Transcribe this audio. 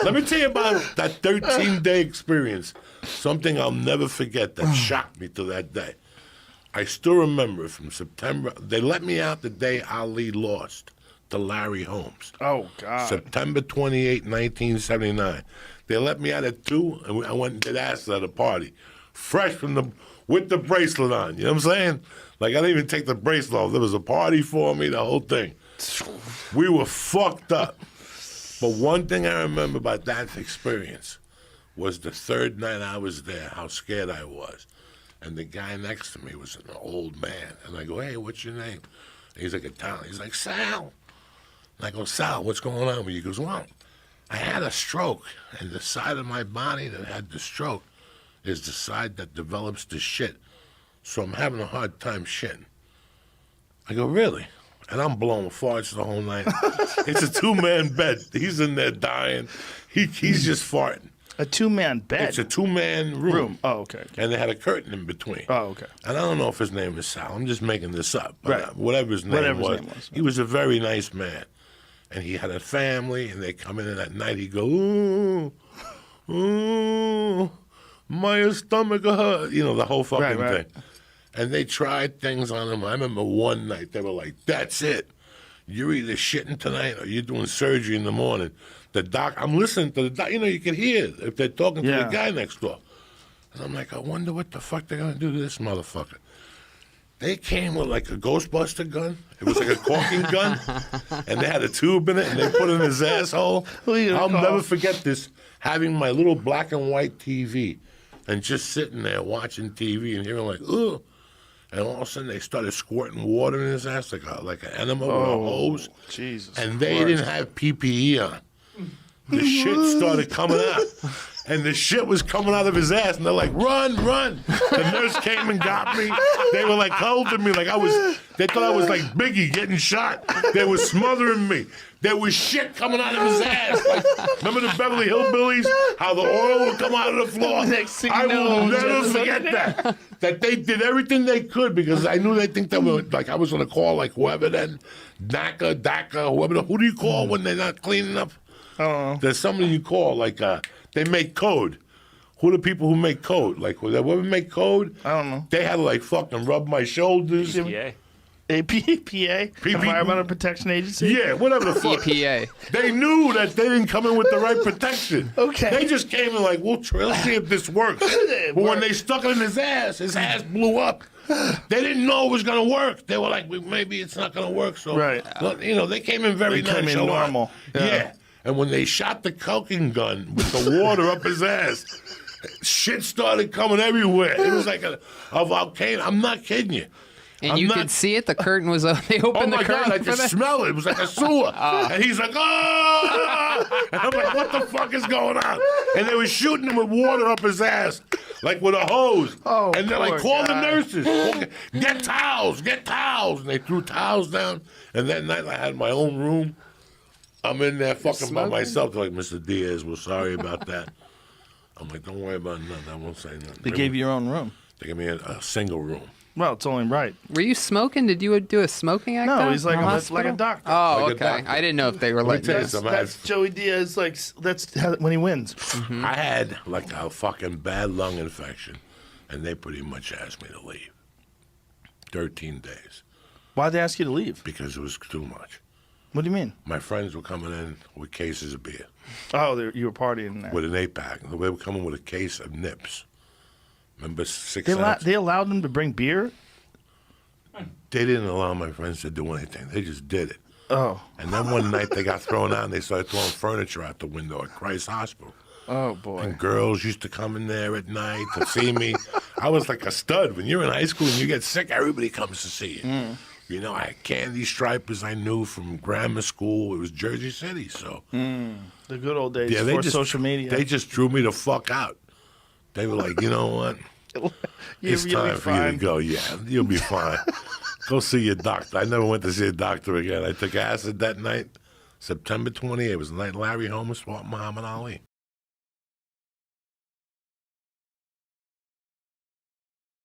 Let me tell you about that 13-day experience. Something I'll never forget that shocked me to that day. I still remember from September. They let me out the day Ali lost to Larry Holmes. Oh, God. September 28, 1979. They let me out at 2, and I went and did acid at a party. Fresh with the bracelet on. You know what I'm saying? Like, I didn't even take the bracelet off. There was a party for me, the whole thing. We were fucked up. But one thing I remember about that experience was the third night I was there, how scared I was. And the guy next to me was an old man. And I go, hey, what's your name? And he's like, Italian. He's like, Sal. And I go, Sal, what's going on with you? He goes, well, I had a stroke. And the side of my body that had the stroke is the side that develops the shit. So I'm having a hard time shitting. I go, really? And I'm blowing farts the whole night. It's a 2-man bed. He's in there dying. He's just farting. A 2-man bed? It's a 2-man room. Oh, okay. And they had a curtain in between. Oh, okay. And I don't know if his name is Sal. I'm just making this up. But whatever his name was, he was a very nice man. And he had a family, and they come in at night. He'd go, ooh, my stomach hurt. You know, the whole fucking thing. And they tried things on him. I remember one night, they were like, that's it. You're either shitting tonight or you're doing surgery in the morning. The doc, I'm listening to the doc. You know, you can hear if they're talking to the guy next door. And I'm like, I wonder what the fuck they're going to do to this motherfucker. They came with like a Ghostbuster gun. It was like a caulking gun. And they had a tube in it, and they put it in his asshole. I'll never forget this, having my little black and white TV and just sitting there watching TV and hearing like, ugh. And all of a sudden, they started squirting water in his ass like an animal with a hose. Jesus and they didn't have PPE on. The shit started coming out. And the shit was coming out of his ass. And they're like, run, run. The nurse came and got me. They were like holding me like they thought I was like Biggie getting shot. They were smothering me. There was shit coming out of his ass. Like, remember the Beverly Hillbillies? How the oil would come out of the floor? I will never forget that. That they did everything they could because I knew they think that were, like I was going to call like whoever then, DACA, whoever. Who do you call when they're not cleaning up? I don't know. There's somebody you call like they make code. Who are the people who make code? Like whoever make code? I don't know. They had to like fucking rub my shoulders. EPA. EPA? Environmental Protection Agency? Yeah, whatever the fuck. EPA. They knew that they didn't come in with the right protection. Okay. They just came in like, let's see if this works. But when they stuck it in his ass blew up. They didn't know it was going to work. They were like, maybe it's not going to work. So, you know, they came in very nonchalant. They came in normal. Yeah. And when they shot the coking gun with the water up his ass, shit started coming everywhere. It was like a volcano. I'm not kidding you. And you could see it. The curtain was open. They opened the curtain. God, I could smell it. It was like a sewer. And he's like, oh! And I'm like, what the fuck is going on? And they were shooting him with water up his ass, like with a hose. Oh, and they're like, call the nurses. Get towels, get towels. And they threw towels down. And that night I had my own room. I'm in there fucking by myself. They're like, Mr. Diaz, we're sorry about that. I'm like, don't worry about nothing. I won't say nothing. They gave you your own room. They gave me a single room. Well, it's only right. Were you smoking? Did you do a smoking act? No, he's like in the like hospital? a doctor. Oh, Like a okay. doctor. I didn't know if they were letting tell you you. something. That's Joey Diaz. Like that's when he wins. Mm-hmm. I had like a fucking bad lung infection, and they pretty much asked me to leave. 13 days. Why'd they ask you to leave? Because it was too much. What do you mean? My friends were coming in with cases of beer. Oh, you were partying there. With an 8-pack. They were coming with a case of nips. Remember 6 They allowed them to bring beer? They didn't allow my friends to do anything. They just did it. Oh. And then one night they got thrown out and they started throwing furniture out the window at Christ Hospital. Oh, boy. And girls used to come in there at night to see me. I was like a stud. When you're in high school and you get sick, everybody comes to see you. Mm. You know, I had candy stripers I knew from grammar school. It was Jersey City, so. The good old days Yeah, before social media. They just drew me the fuck out. They were like, you know what? It's time for you to go. Yeah, you'll be fine. Go see your doctor. I never went to see a doctor again. I took acid that night, September 28th. It was the night Larry Holmes fought Muhammad Ali.